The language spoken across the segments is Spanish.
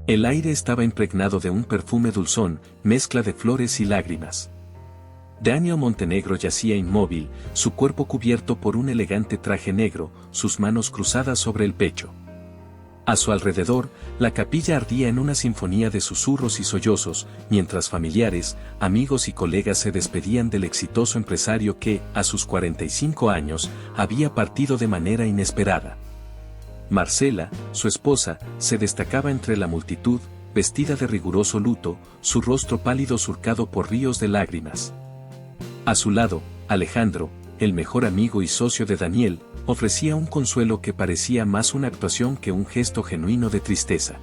El aire estaba impregnado de un perfume dulzón, mezcla de flores y lágrimas. Daniel Montenegro yacía inmóvil, su cuerpo cubierto por un elegante traje negro, sus manos cruzadas sobre el pecho. A su alrededor, la capilla ardía en una sinfonía de susurros y sollozos, mientras familiares, amigos y colegas se despedían del exitoso empresario que, a sus 45 años, había partido de manera inesperada. Marcela, su esposa, se destacaba entre la multitud, vestida de riguroso luto, su rostro pálido surcado por ríos de lágrimas. A su lado, Alejandro, el mejor amigo y socio de Daniel, ofrecía un consuelo que parecía más una actuación que un gesto genuino de tristeza.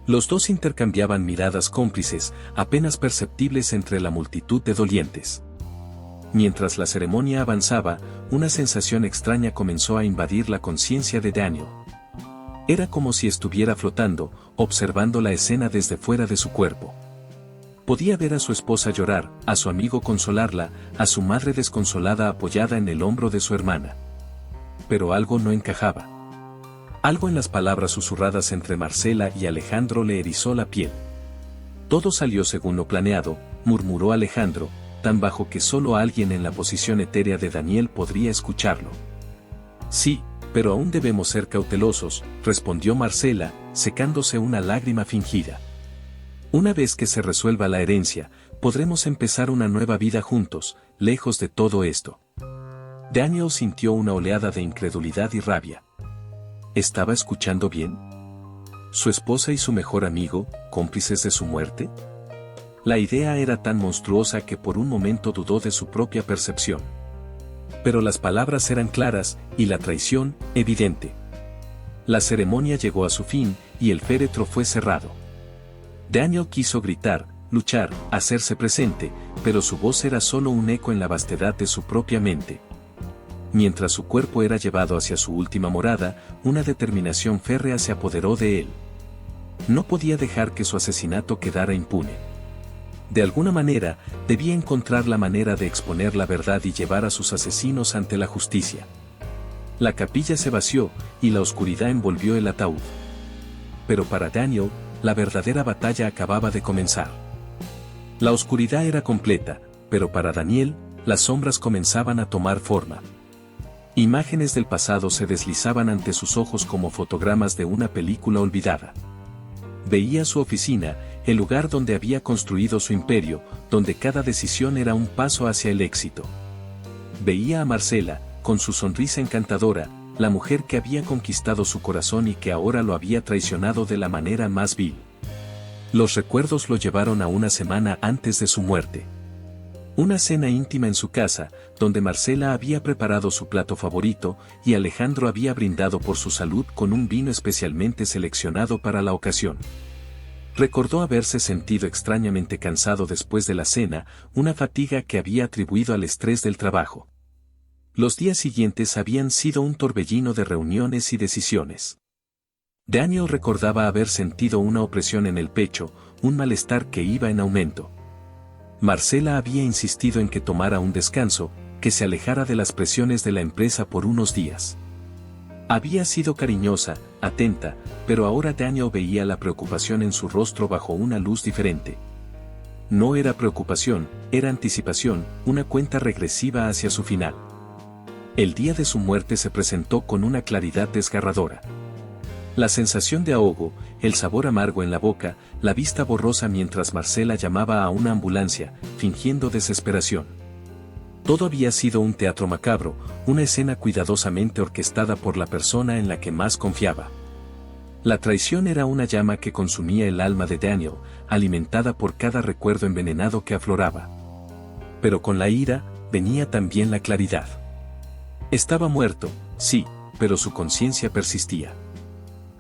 Los dos intercambiaban miradas cómplices, apenas perceptibles entre la multitud de dolientes. Mientras la ceremonia avanzaba, una sensación extraña comenzó a invadir la conciencia de Daniel. Era como si estuviera flotando, observando la escena desde fuera de su cuerpo. Podía ver a su esposa llorar, a su amigo consolarla, a su madre desconsolada apoyada en el hombro de su hermana. Pero algo no encajaba. Algo en las palabras susurradas entre Marcela y Alejandro le erizó la piel. Todo salió según lo planeado, murmuró Alejandro, tan bajo que solo alguien en la posición etérea de Daniel podría escucharlo. Sí, pero aún debemos ser cautelosos, respondió Marcela, secándose una lágrima fingida. Una vez que se resuelva la herencia, podremos empezar una nueva vida juntos, lejos de todo esto. Daniel sintió una oleada de incredulidad y rabia. ¿Estaba escuchando bien? ¿Su esposa y su mejor amigo, cómplices de su muerte? La idea era tan monstruosa que por un momento dudó de su propia percepción. Pero las palabras eran claras, y la traición, evidente. La ceremonia llegó a su fin, y el féretro fue cerrado. Daniel quiso gritar, luchar, hacerse presente, pero su voz era solo un eco en la vastedad de su propia mente. Mientras su cuerpo era llevado hacia su última morada, una determinación férrea se apoderó de él. No podía dejar que su asesinato quedara impune. De alguna manera, debía encontrar la manera de exponer la verdad y llevar a sus asesinos ante la justicia. La capilla se vació, y la oscuridad envolvió el ataúd. Pero para Daniel, la verdadera batalla acababa de comenzar. La oscuridad era completa, pero para Daniel, las sombras comenzaban a tomar forma. Imágenes del pasado se deslizaban ante sus ojos como fotogramas de una película olvidada. Veía su oficina, el lugar donde había construido su imperio, donde cada decisión era un paso hacia el éxito. Veía a Marcela, con su sonrisa encantadora, la mujer que había conquistado su corazón y que ahora lo había traicionado de la manera más vil. Los recuerdos lo llevaron a una semana antes de su muerte. Una cena íntima en su casa, donde Marcela había preparado su plato favorito, y Alejandro había brindado por su salud con un vino especialmente seleccionado para la ocasión. Recordó haberse sentido extrañamente cansado después de la cena, una fatiga que había atribuido al estrés del trabajo. Los días siguientes habían sido un torbellino de reuniones y decisiones. Daniel recordaba haber sentido una opresión en el pecho, un malestar que iba en aumento. Marcela había insistido en que tomara un descanso, que se alejara de las presiones de la empresa por unos días. Había sido cariñosa, atenta, pero ahora Daniel veía la preocupación en su rostro bajo una luz diferente. No era preocupación, era anticipación, una cuenta regresiva hacia su final. El día de su muerte se presentó con una claridad desgarradora. La sensación de ahogo, el sabor amargo en la boca, la vista borrosa mientras Marcela llamaba a una ambulancia, fingiendo desesperación. Todo había sido un teatro macabro, una escena cuidadosamente orquestada por la persona en la que más confiaba. La traición era una llama que consumía el alma de Daniel, alimentada por cada recuerdo envenenado que afloraba. Pero con la ira, venía también la claridad. Estaba muerto, sí, pero su conciencia persistía.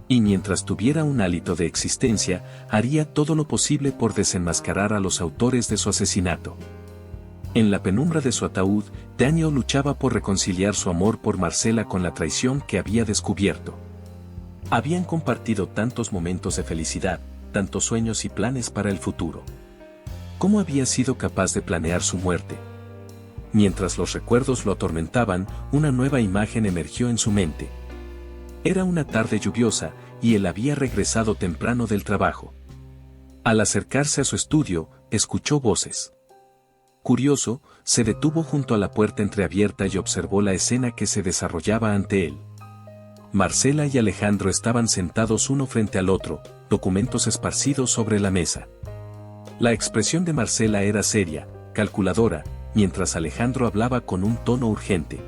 Y mientras tuviera un hálito de existencia, haría todo lo posible por desenmascarar a los autores de su asesinato. En la penumbra de su ataúd, Daniel luchaba por reconciliar su amor por Marcela con la traición que había descubierto. Habían compartido tantos momentos de felicidad, tantos sueños y planes para el futuro. ¿Cómo había sido capaz de planear su muerte? Mientras los recuerdos lo atormentaban, una nueva imagen emergió en su mente. Era una tarde lluviosa, y él había regresado temprano del trabajo. Al acercarse a su estudio, escuchó voces. Curioso, se detuvo junto a la puerta entreabierta y observó la escena que se desarrollaba ante él. Marcela y Alejandro estaban sentados uno frente al otro, documentos esparcidos sobre la mesa. La expresión de Marcela era seria, calculadora, mientras Alejandro hablaba con un tono urgente.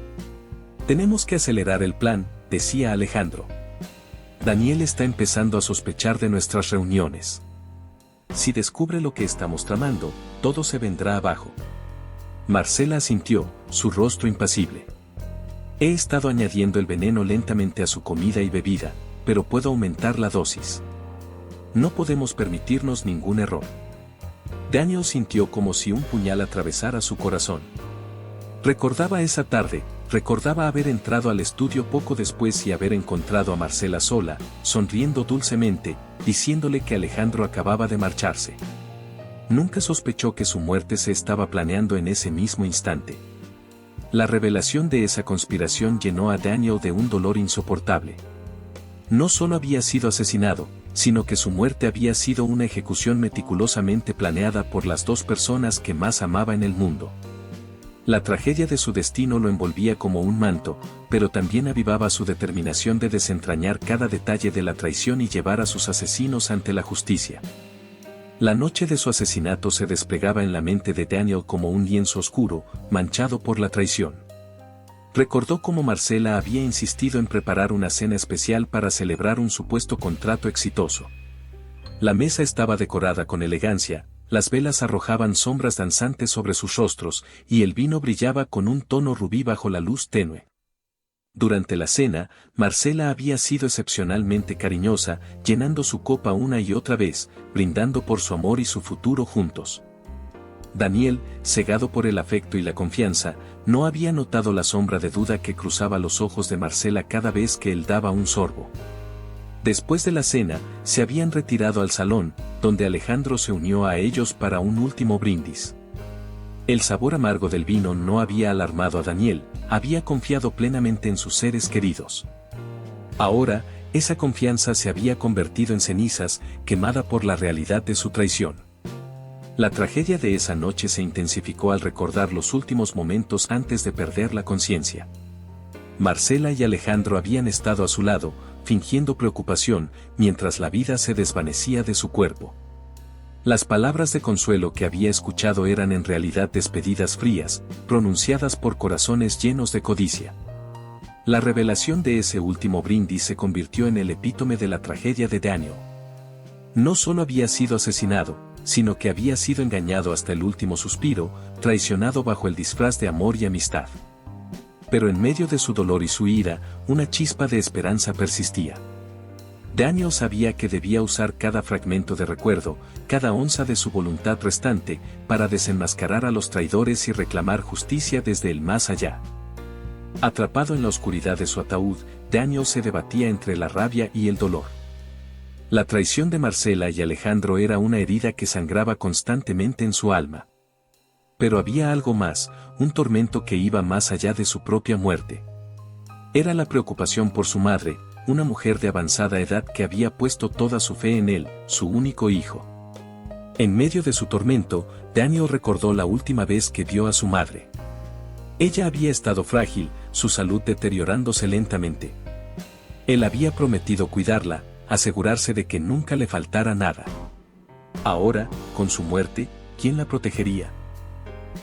«Tenemos que acelerar el plan», decía Alejandro. «Daniel está empezando a sospechar de nuestras reuniones. Si descubre lo que estamos tramando, todo se vendrá abajo». Marcela asintió, su rostro impasible. «He estado añadiendo el veneno lentamente a su comida y bebida, pero puedo aumentar la dosis. No podemos permitirnos ningún error». Daniel sintió como si un puñal atravesara su corazón. Recordaba esa tarde, recordaba haber entrado al estudio poco después y haber encontrado a Marcela sola, sonriendo dulcemente, diciéndole que Alejandro acababa de marcharse. Nunca sospechó que su muerte se estaba planeando en ese mismo instante. La revelación de esa conspiración llenó a Daniel de un dolor insoportable. No solo había sido asesinado, sino que su muerte había sido una ejecución meticulosamente planeada por las dos personas que más amaba en el mundo. La tragedia de su destino lo envolvía como un manto, pero también avivaba su determinación de desentrañar cada detalle de la traición y llevar a sus asesinos ante la justicia. La noche de su asesinato se desplegaba en la mente de Daniel como un lienzo oscuro, manchado por la traición. Recordó cómo Marcela había insistido en preparar una cena especial para celebrar un supuesto contrato exitoso. La mesa estaba decorada con elegancia, las velas arrojaban sombras danzantes sobre sus rostros, y el vino brillaba con un tono rubí bajo la luz tenue. Durante la cena, Marcela había sido excepcionalmente cariñosa, llenando su copa una y otra vez, brindando por su amor y su futuro juntos. Daniel, cegado por el afecto y la confianza, no había notado la sombra de duda que cruzaba los ojos de Marcela cada vez que él daba un sorbo. Después de la cena, se habían retirado al salón, donde Alejandro se unió a ellos para un último brindis. El sabor amargo del vino no había alarmado a Daniel, había confiado plenamente en sus seres queridos. Ahora, esa confianza se había convertido en cenizas, quemada por la realidad de su traición. La tragedia de esa noche se intensificó al recordar los últimos momentos antes de perder la conciencia. Marcela y Alejandro habían estado a su lado, fingiendo preocupación, mientras la vida se desvanecía de su cuerpo. Las palabras de consuelo que había escuchado eran en realidad despedidas frías, pronunciadas por corazones llenos de codicia. La revelación de ese último brindis se convirtió en el epítome de la tragedia de Daniel. No solo había sido asesinado, sino que había sido engañado hasta el último suspiro, traicionado bajo el disfraz de amor y amistad. Pero en medio de su dolor y su ira, una chispa de esperanza persistía. Daniel sabía que debía usar cada fragmento de recuerdo, cada onza de su voluntad restante, para desenmascarar a los traidores y reclamar justicia desde el más allá. Atrapado en la oscuridad de su ataúd, Daniel se debatía entre la rabia y el dolor. La traición de Marcela y Alejandro era una herida que sangraba constantemente en su alma. Pero había algo más, un tormento que iba más allá de su propia muerte. Era la preocupación por su madre, una mujer de avanzada edad que había puesto toda su fe en él, su único hijo. En medio de su tormento, Daniel recordó la última vez que vio a su madre. Ella había estado frágil, su salud deteriorándose lentamente. Él había prometido cuidarla, asegurarse de que nunca le faltara nada. Ahora, con su muerte, ¿quién la protegería?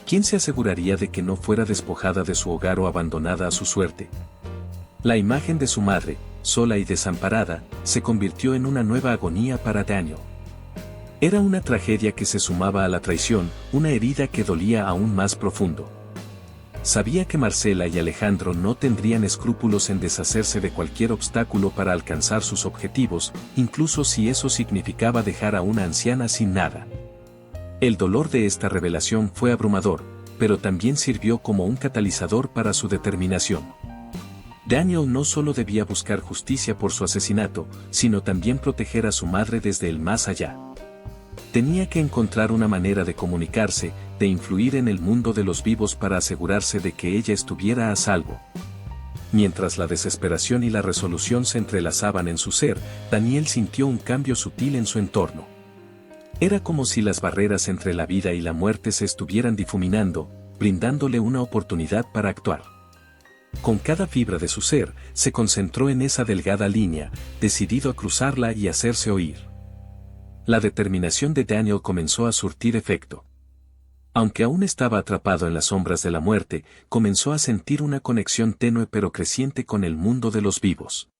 ¿Quién se aseguraría de que no fuera despojada de su hogar o abandonada a su suerte? La imagen de su madre, sola y desamparada, se convirtió en una nueva agonía para Daniel. Era una tragedia que se sumaba a la traición, una herida que dolía aún más profundo. Sabía que Marcela y Alejandro no tendrían escrúpulos en deshacerse de cualquier obstáculo para alcanzar sus objetivos, incluso si eso significaba dejar a una anciana sin nada. El dolor de esta revelación fue abrumador, pero también sirvió como un catalizador para su determinación. Daniel no solo debía buscar justicia por su asesinato, sino también proteger a su madre desde el más allá. Tenía que encontrar una manera de comunicarse, de influir en el mundo de los vivos para asegurarse de que ella estuviera a salvo. Mientras la desesperación y la resolución se entrelazaban en su ser, Daniel sintió un cambio sutil en su entorno. Era como si las barreras entre la vida y la muerte se estuvieran difuminando, brindándole una oportunidad para actuar. Con cada fibra de su ser, se concentró en esa delgada línea, decidido a cruzarla y hacerse oír. La determinación de Daniel comenzó a surtir efecto. Aunque aún estaba atrapado en las sombras de la muerte, comenzó a sentir una conexión tenue pero creciente con el mundo de los vivos.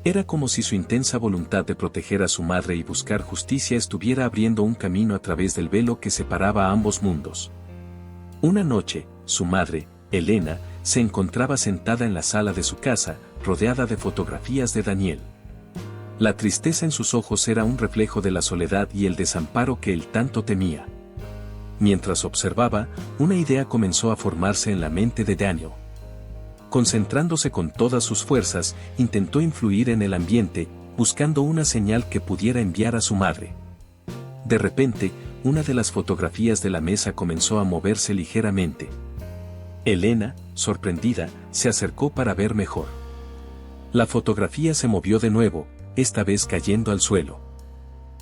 Era como si su intensa voluntad de proteger a su madre y buscar justicia estuviera abriendo un camino a través del velo que separaba a ambos mundos. Una noche, su madre, Elena, se encontraba sentada en la sala de su casa, rodeada de fotografías de Daniel. La tristeza en sus ojos era un reflejo de la soledad y el desamparo que él tanto temía. Mientras observaba, una idea comenzó a formarse en la mente de Daniel. Concentrándose con todas sus fuerzas, intentó influir en el ambiente, buscando una señal que pudiera enviar a su madre. De repente, una de las fotografías de la mesa comenzó a moverse ligeramente. Elena, sorprendida, se acercó para ver mejor. La fotografía se movió de nuevo, esta vez cayendo al suelo.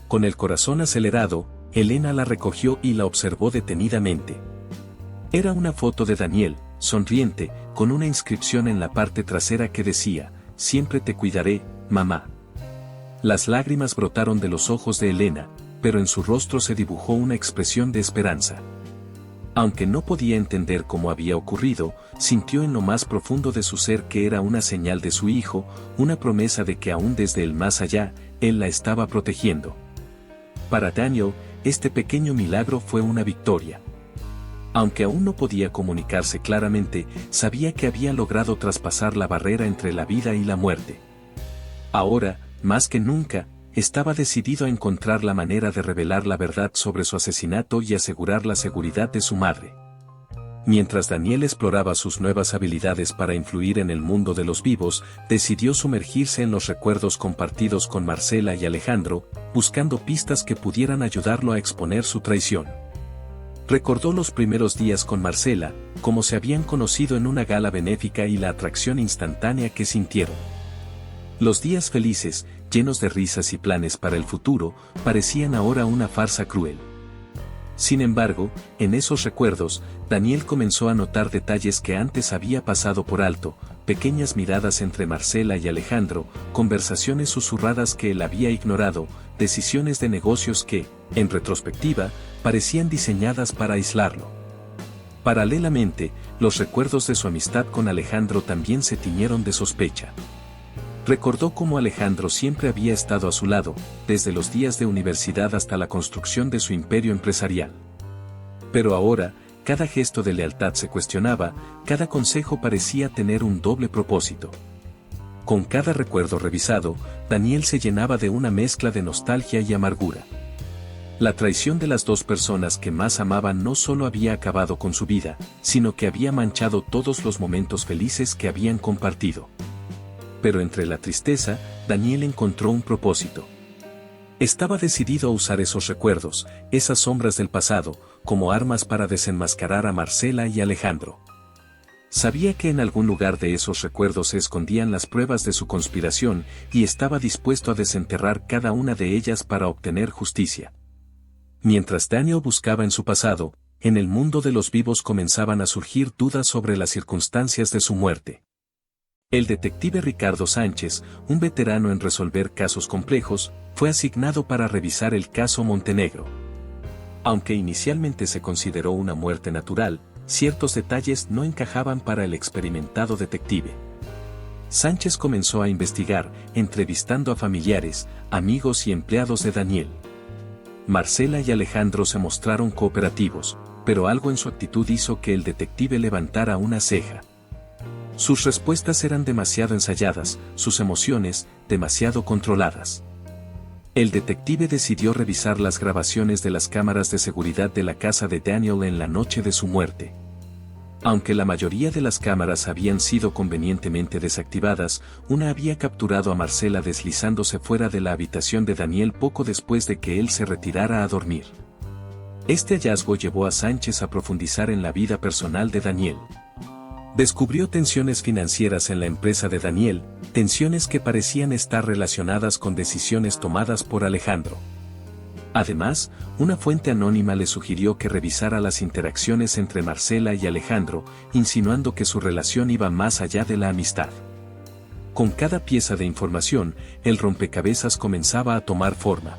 Con el corazón acelerado, Elena la recogió y la observó detenidamente. Era una foto de Daniel, sonriente, con una inscripción en la parte trasera que decía, «Siempre te cuidaré, mamá». Las lágrimas brotaron de los ojos de Elena, pero en su rostro se dibujó una expresión de esperanza. Aunque no podía entender cómo había ocurrido, sintió en lo más profundo de su ser que era una señal de su hijo, una promesa de que aún desde el más allá, él la estaba protegiendo. Para Daniel, este pequeño milagro fue una victoria. Aunque aún no podía comunicarse claramente, sabía que había logrado traspasar la barrera entre la vida y la muerte. Ahora, más que nunca, estaba decidido a encontrar la manera de revelar la verdad sobre su asesinato y asegurar la seguridad de su madre. Mientras Daniel exploraba sus nuevas habilidades para influir en el mundo de los vivos, decidió sumergirse en los recuerdos compartidos con Marcela y Alejandro, buscando pistas que pudieran ayudarlo a exponer su traición. Recordó los primeros días con Marcela, cómo se habían conocido en una gala benéfica y la atracción instantánea que sintieron. Los días felices, llenos de risas y planes para el futuro, parecían ahora una farsa cruel. Sin embargo, en esos recuerdos, Daniel comenzó a notar detalles que antes había pasado por alto, pequeñas miradas entre Marcela y Alejandro, conversaciones susurradas que él había ignorado, decisiones de negocios que, en retrospectiva, parecían diseñadas para aislarlo. Paralelamente, los recuerdos de su amistad con Alejandro también se tiñeron de sospecha. Recordó cómo Alejandro siempre había estado a su lado, desde los días de universidad hasta la construcción de su imperio empresarial. Pero ahora, cada gesto de lealtad se cuestionaba, cada consejo parecía tener un doble propósito. Con cada recuerdo revisado, Daniel se llenaba de una mezcla de nostalgia y amargura. La traición de las dos personas que más amaban no solo había acabado con su vida, sino que había manchado todos los momentos felices que habían compartido. Pero entre la tristeza, Daniel encontró un propósito. Estaba decidido a usar esos recuerdos, esas sombras del pasado, como armas para desenmascarar a Marcela y Alejandro. Sabía que en algún lugar de esos recuerdos se escondían las pruebas de su conspiración y estaba dispuesto a desenterrar cada una de ellas para obtener justicia. Mientras Daniel buscaba en su pasado, en el mundo de los vivos comenzaban a surgir dudas sobre las circunstancias de su muerte. El detective Ricardo Sánchez, un veterano en resolver casos complejos, fue asignado para revisar el caso Montenegro. Aunque inicialmente se consideró una muerte natural, ciertos detalles no encajaban para el experimentado detective. Sánchez comenzó a investigar, entrevistando a familiares, amigos y empleados de Daniel. Marcela y Alejandro se mostraron cooperativos, pero algo en su actitud hizo que el detective levantara una ceja. Sus respuestas eran demasiado ensayadas, sus emociones, demasiado controladas. El detective decidió revisar las grabaciones de las cámaras de seguridad de la casa de Daniel en la noche de su muerte. Aunque la mayoría de las cámaras habían sido convenientemente desactivadas, una había capturado a Marcela deslizándose fuera de la habitación de Daniel poco después de que él se retirara a dormir. Este hallazgo llevó a Sánchez a profundizar en la vida personal de Daniel. Descubrió tensiones financieras en la empresa de Daniel, tensiones que parecían estar relacionadas con decisiones tomadas por Alejandro. Además, una fuente anónima le sugirió que revisara las interacciones entre Marcela y Alejandro, insinuando que su relación iba más allá de la amistad. Con cada pieza de información, el rompecabezas comenzaba a tomar forma.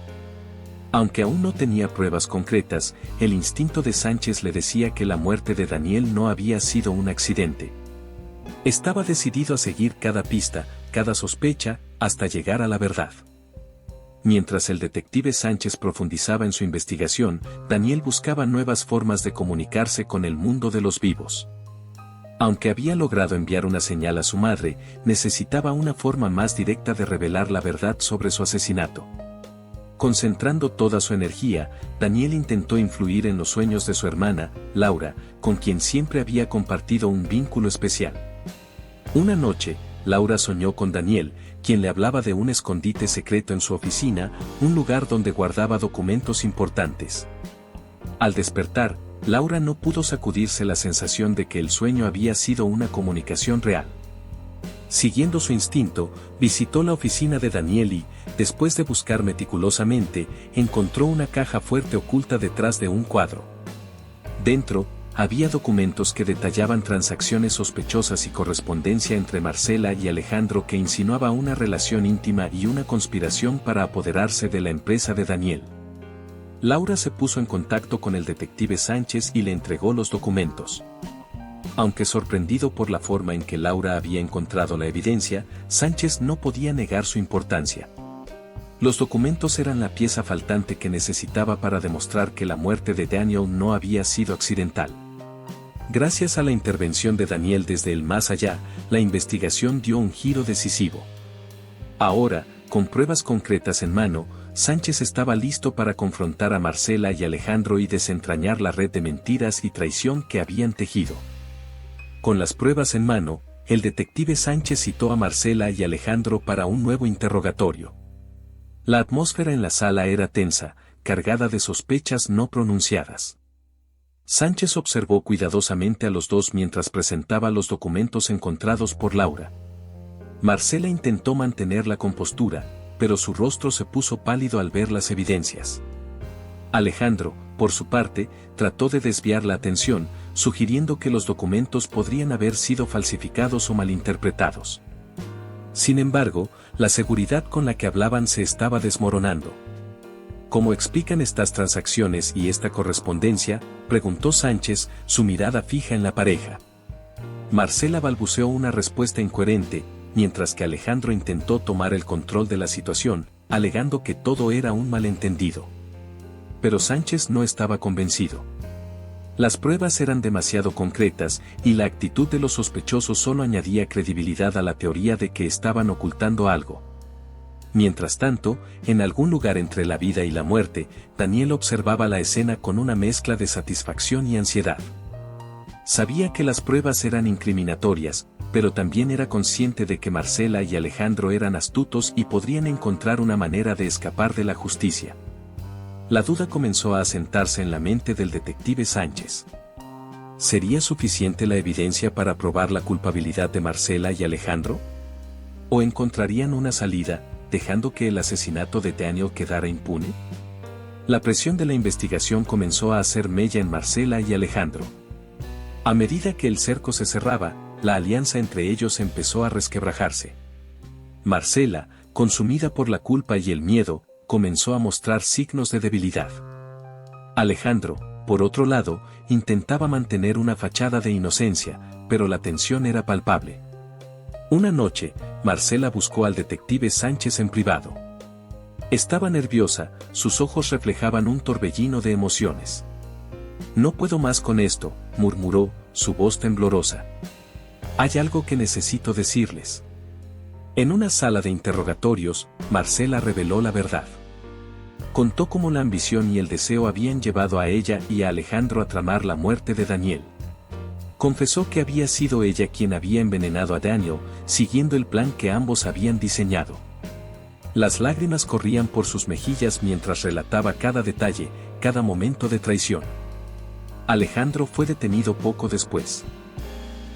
Aunque aún no tenía pruebas concretas, el instinto de Sánchez le decía que la muerte de Daniel no había sido un accidente. Estaba decidido a seguir cada pista, cada sospecha, hasta llegar a la verdad. Mientras el detective Sánchez profundizaba en su investigación, Daniel buscaba nuevas formas de comunicarse con el mundo de los vivos. Aunque había logrado enviar una señal a su madre, necesitaba una forma más directa de revelar la verdad sobre su asesinato. Concentrando toda su energía, Daniel intentó influir en los sueños de su hermana, Laura, con quien siempre había compartido un vínculo especial. Una noche, Laura soñó con Daniel, quien le hablaba de un escondite secreto en su oficina, un lugar donde guardaba documentos importantes. Al despertar, Laura no pudo sacudirse la sensación de que el sueño había sido una comunicación real. Siguiendo su instinto, visitó la oficina de Daniel y, después de buscar meticulosamente, encontró una caja fuerte oculta detrás de un cuadro. Dentro, había documentos que detallaban transacciones sospechosas y correspondencia entre Marcela y Alejandro que insinuaba una relación íntima y una conspiración para apoderarse de la empresa de Daniel. Laura se puso en contacto con el detective Sánchez y le entregó los documentos. Aunque sorprendido por la forma en que Laura había encontrado la evidencia, Sánchez no podía negar su importancia. Los documentos eran la pieza faltante que necesitaba para demostrar que la muerte de Daniel no había sido accidental. Gracias a la intervención de Daniel desde el más allá, la investigación dio un giro decisivo. Ahora, con pruebas concretas en mano, Sánchez estaba listo para confrontar a Marcela y Alejandro y desentrañar la red de mentiras y traición que habían tejido. Con las pruebas en mano, el detective Sánchez citó a Marcela y Alejandro para un nuevo interrogatorio. La atmósfera en la sala era tensa, cargada de sospechas no pronunciadas. Sánchez observó cuidadosamente a los dos mientras presentaba los documentos encontrados por Laura. Marcela intentó mantener la compostura, pero su rostro se puso pálido al ver las evidencias. Alejandro, por su parte, trató de desviar la atención, sugiriendo que los documentos podrían haber sido falsificados o malinterpretados. Sin embargo, la seguridad con la que hablaban se estaba desmoronando. ¿Cómo explican estas transacciones y esta correspondencia?, preguntó Sánchez, su mirada fija en la pareja. Marcela balbuceó una respuesta incoherente, mientras que Alejandro intentó tomar el control de la situación, alegando que todo era un malentendido. Pero Sánchez no estaba convencido. Las pruebas eran demasiado concretas, y la actitud de los sospechosos solo añadía credibilidad a la teoría de que estaban ocultando algo. Mientras tanto, en algún lugar entre la vida y la muerte, Daniel observaba la escena con una mezcla de satisfacción y ansiedad. Sabía que las pruebas eran incriminatorias, pero también era consciente de que Marcela y Alejandro eran astutos y podrían encontrar una manera de escapar de la justicia. La duda comenzó a asentarse en la mente del detective Sánchez. ¿Sería suficiente la evidencia para probar la culpabilidad de Marcela y Alejandro? ¿O encontrarían una salida, dejando que el asesinato de Daniel quedara impune? La presión de la investigación comenzó a hacer mella en Marcela y Alejandro. A medida que el cerco se cerraba, la alianza entre ellos empezó a resquebrajarse. Marcela, consumida por la culpa y el miedo, comenzó a mostrar signos de debilidad. Alejandro, por otro lado, intentaba mantener una fachada de inocencia, pero la tensión era palpable. Una noche, Marcela buscó al detective Sánchez en privado. Estaba nerviosa, sus ojos reflejaban un torbellino de emociones. «No puedo más con esto», murmuró, su voz temblorosa. «Hay algo que necesito decirles». En una sala de interrogatorios, Marcela reveló la verdad. Contó cómo la ambición y el deseo habían llevado a ella y a Alejandro a tramar la muerte de Daniel. Confesó que había sido ella quien había envenenado a Daniel, siguiendo el plan que ambos habían diseñado. Las lágrimas corrían por sus mejillas mientras relataba cada detalle, cada momento de traición. Alejandro fue detenido poco después.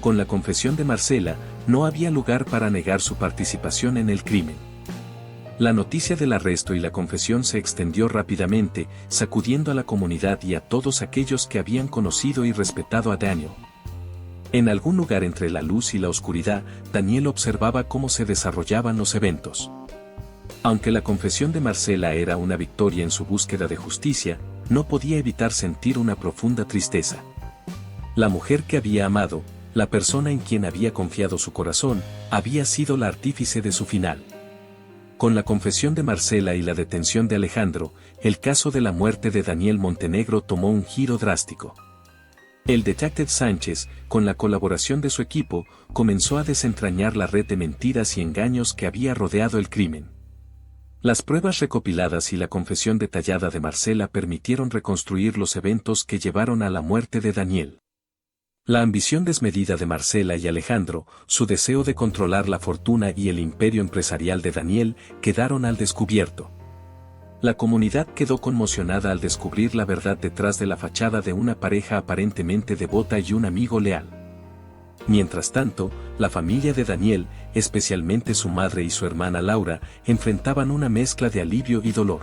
Con la confesión de Marcela, no había lugar para negar su participación en el crimen. La noticia del arresto y la confesión se extendió rápidamente, sacudiendo a la comunidad y a todos aquellos que habían conocido y respetado a Daniel. En algún lugar entre la luz y la oscuridad, Daniel observaba cómo se desarrollaban los eventos. Aunque la confesión de Marcela era una victoria en su búsqueda de justicia, no podía evitar sentir una profunda tristeza. La mujer que había amado, la persona en quien había confiado su corazón, había sido la artífice de su final. Con la confesión de Marcela y la detención de Alejandro, el caso de la muerte de Daniel Montenegro tomó un giro drástico. El detective Sánchez, con la colaboración de su equipo, comenzó a desentrañar la red de mentiras y engaños que había rodeado el crimen. Las pruebas recopiladas y la confesión detallada de Marcela permitieron reconstruir los eventos que llevaron a la muerte de Daniel. La ambición desmedida de Marcela y Alejandro, su deseo de controlar la fortuna y el imperio empresarial de Daniel quedaron al descubierto. La comunidad quedó conmocionada al descubrir la verdad detrás de la fachada de una pareja aparentemente devota y un amigo leal. Mientras tanto, la familia de Daniel, especialmente su madre y su hermana Laura, enfrentaban una mezcla de alivio y dolor.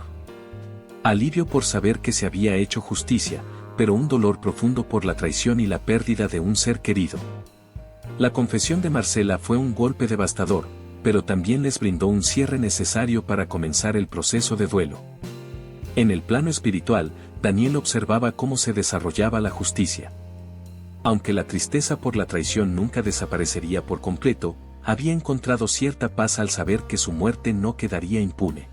Alivio por saber que se había hecho justicia, pero un dolor profundo por la traición y la pérdida de un ser querido. La confesión de Marcela fue un golpe devastador, pero también les brindó un cierre necesario para comenzar el proceso de duelo. En el plano espiritual, Daniel observaba cómo se desarrollaba la justicia. Aunque la tristeza por la traición nunca desaparecería por completo, había encontrado cierta paz al saber que su muerte no quedaría impune.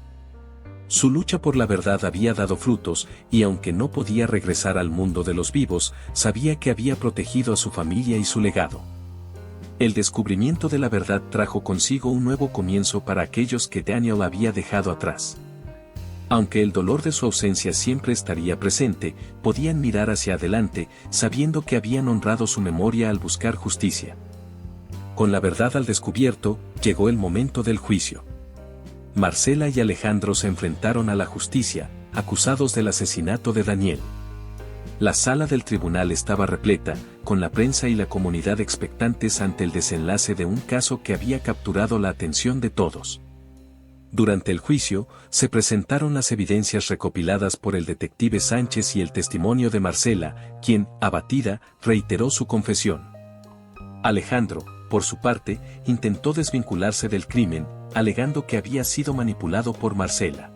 Su lucha por la verdad había dado frutos, y aunque no podía regresar al mundo de los vivos, sabía que había protegido a su familia y su legado. El descubrimiento de la verdad trajo consigo un nuevo comienzo para aquellos que Daniel había dejado atrás. Aunque el dolor de su ausencia siempre estaría presente, podían mirar hacia adelante, sabiendo que habían honrado su memoria al buscar justicia. Con la verdad al descubierto, llegó el momento del juicio. Marcela y Alejandro se enfrentaron a la justicia, acusados del asesinato de Daniel. La sala del tribunal estaba repleta, con la prensa y la comunidad expectantes ante el desenlace de un caso que había capturado la atención de todos. Durante el juicio, se presentaron las evidencias recopiladas por el detective Sánchez y el testimonio de Marcela, quien, abatida, reiteró su confesión. Alejandro, por su parte, intentó desvincularse del crimen, alegando que había sido manipulado por Marcela.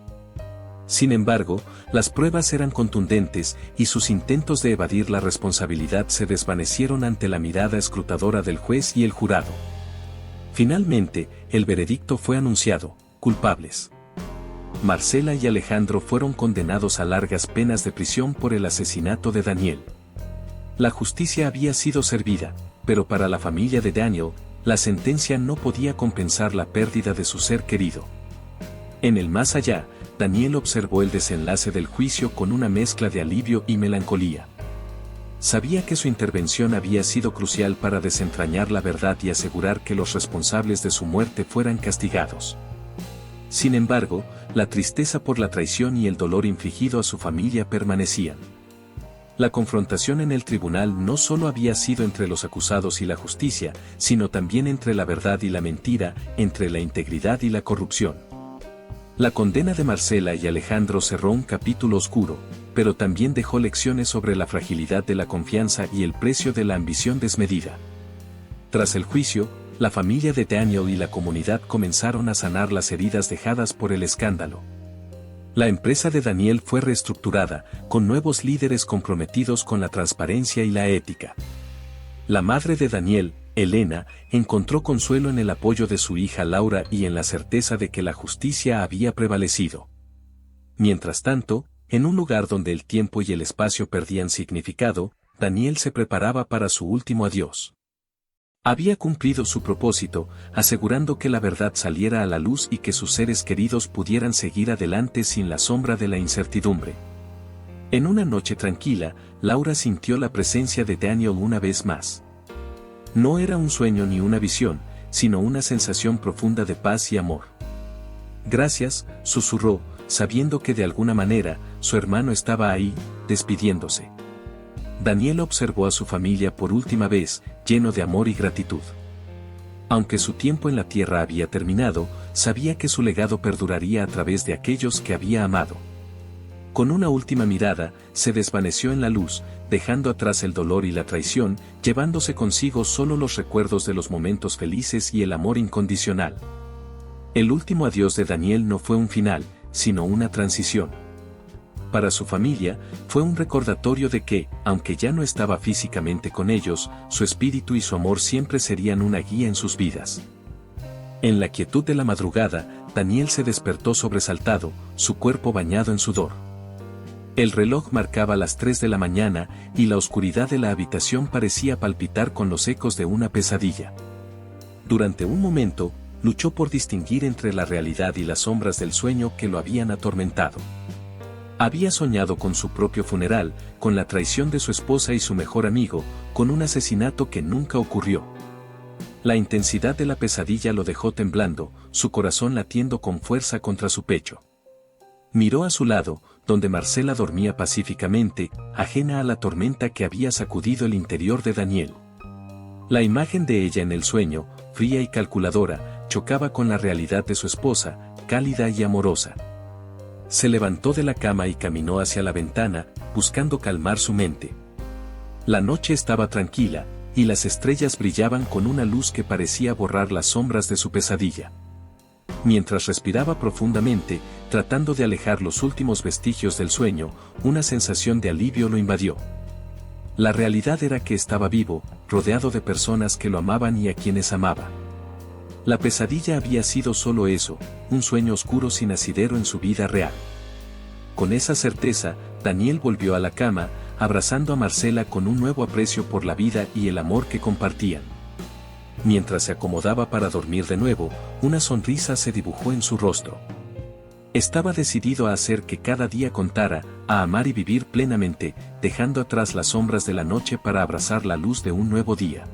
Sin embargo, las pruebas eran contundentes y sus intentos de evadir la responsabilidad se desvanecieron ante la mirada escrutadora del juez y el jurado. Finalmente, el veredicto fue anunciado: culpables. Marcela y Alejandro fueron condenados a largas penas de prisión por el asesinato de Daniel. La justicia había sido servida, pero para la familia de Daniel, la sentencia no podía compensar la pérdida de su ser querido. En el más allá, Daniel observó el desenlace del juicio con una mezcla de alivio y melancolía. Sabía que su intervención había sido crucial para desentrañar la verdad y asegurar que los responsables de su muerte fueran castigados. Sin embargo, la tristeza por la traición y el dolor infligido a su familia permanecían. La confrontación en el tribunal no solo había sido entre los acusados y la justicia, sino también entre la verdad y la mentira, entre la integridad y la corrupción. La condena de Marcela y Alejandro cerró un capítulo oscuro, pero también dejó lecciones sobre la fragilidad de la confianza y el precio de la ambición desmedida. Tras el juicio, la familia de Daniel y la comunidad comenzaron a sanar las heridas dejadas por el escándalo. La empresa de Daniel fue reestructurada, con nuevos líderes comprometidos con la transparencia y la ética. La madre de Daniel, Elena, encontró consuelo en el apoyo de su hija Laura y en la certeza de que la justicia había prevalecido. Mientras tanto, en un lugar donde el tiempo y el espacio perdían significado, Daniel se preparaba para su último adiós. Había cumplido su propósito, asegurando que la verdad saliera a la luz y que sus seres queridos pudieran seguir adelante sin la sombra de la incertidumbre. En una noche tranquila, Laura sintió la presencia de Daniel una vez más. No era un sueño ni una visión, sino una sensación profunda de paz y amor. Gracias, susurró, sabiendo que de alguna manera, su hermano estaba ahí, despidiéndose. Daniel observó a su familia por última vez, lleno de amor y gratitud. Aunque su tiempo en la tierra había terminado, sabía que su legado perduraría a través de aquellos que había amado. Con una última mirada, se desvaneció en la luz, dejando atrás el dolor y la traición, llevándose consigo solo los recuerdos de los momentos felices y el amor incondicional. El último adiós de Daniel no fue un final, sino una transición. Para su familia, fue un recordatorio de que, aunque ya no estaba físicamente con ellos, su espíritu y su amor siempre serían una guía en sus vidas. En la quietud de la madrugada, Daniel se despertó sobresaltado, su cuerpo bañado en sudor. El reloj marcaba las 3 de la mañana y la oscuridad de la habitación parecía palpitar con los ecos de una pesadilla. Durante un momento, luchó por distinguir entre la realidad y las sombras del sueño que lo habían atormentado. Había soñado con su propio funeral, con la traición de su esposa y su mejor amigo, con un asesinato que nunca ocurrió. La intensidad de la pesadilla lo dejó temblando, su corazón latiendo con fuerza contra su pecho. Miró a su lado, donde Marcela dormía pacíficamente, ajena a la tormenta que había sacudido el interior de Daniel. La imagen de ella en el sueño, fría y calculadora, chocaba con la realidad de su esposa, cálida y amorosa. Se levantó de la cama y caminó hacia la ventana, buscando calmar su mente. La noche estaba tranquila, y las estrellas brillaban con una luz que parecía borrar las sombras de su pesadilla. Mientras respiraba profundamente, tratando de alejar los últimos vestigios del sueño, una sensación de alivio lo invadió. La realidad era que estaba vivo, rodeado de personas que lo amaban y a quienes amaba. La pesadilla había sido solo eso, un sueño oscuro sin asidero en su vida real. Con esa certeza, Daniel volvió a la cama, abrazando a Marcela con un nuevo aprecio por la vida y el amor que compartían. Mientras se acomodaba para dormir de nuevo, una sonrisa se dibujó en su rostro. Estaba decidido a hacer que cada día contara, a amar y vivir plenamente, dejando atrás las sombras de la noche para abrazar la luz de un nuevo día.